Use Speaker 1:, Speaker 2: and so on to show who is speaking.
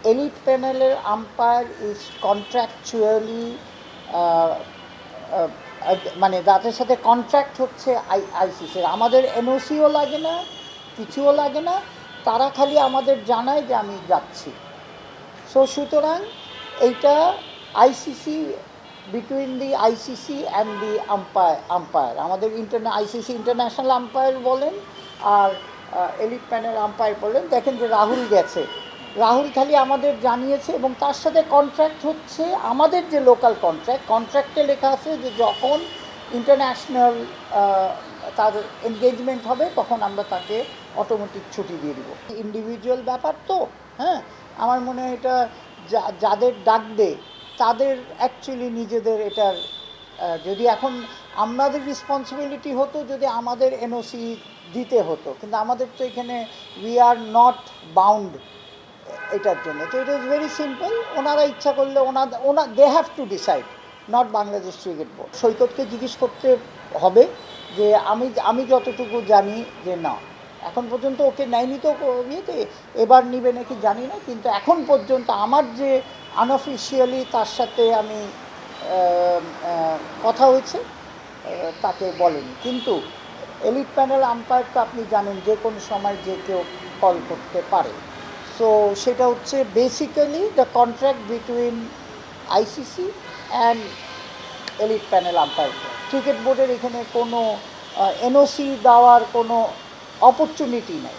Speaker 1: elite panel umpire is contractually মানে তাদের সাথে কন্ট্রাক্ট হচ্ছে আইসিসির। আমাদের এনওসিও লাগে না, কিছুও লাগে না, তারা খালি আমাদের জানায় যে আমি যাচ্ছি। সো সুতরাং এইটা ICC, between the ICC and the umpire আমাদের আইসিসি ইন্টারন্যাশনাল আম্পায়ার বলেন আর এলিট প্যানেল আম্পায়ার বলেন। দেখেন যে রাহুল গেছে, রাহুল খালি আমাদের জানিয়েছে এবং তার সাথে কন্ট্রাক্ট হচ্ছে আমাদের যে লোকাল কন্ট্রাক্টে লেখা আছে যে যখন ইন্টারন্যাশনাল তার এনগেজমেন্ট হবে তখন আমরা তাকে অটোমেটিক ছুটি দিয়ে দিব। ইন্ডিভিজুয়াল ব্যাপার তো, হ্যাঁ, আমার মনে হয় এটা যাদের ডাকবে তাদের অ্যাকচুয়ালি নিজেদের এটার যদি এখন আমাদের রেসপন্সিবিলিটি হতো যদি আমাদের এনওসি দিতে হতো, কিন্তু আমাদের তো এখানে উই আর নট বাউন্ড এটার জন্য। তো ইট ইজ ভেরি সিম্পল, ওনারা ইচ্ছা করলে they have to decide, not Bangladesh cricket board. সৈকতকে জিজ্ঞেস করতে হবে যে আমি যতটুকু জানি যে না, এখন পর্যন্ত ওকে নেয়নি তো ইয়েতে, এবার নিবে নাকি জানি না, কিন্তু এখন পর্যন্ত আমার যে আনঅফিসিয়ালি তার সাথে আমি কথা হয়েছে তাকে বলেনি। কিন্তু এলিট প্যানেল আম্পায়ার তো আপনি জানেন যে কোনো সময় যে কেউ কল করতে পারে। সো সেটা হচ্ছে basically the contract between ICC and elite panel umpire. Cricket বোর্ডের এখানে কোনো এনওসি দেওয়ার কোনো অপরচুনিটি নেই।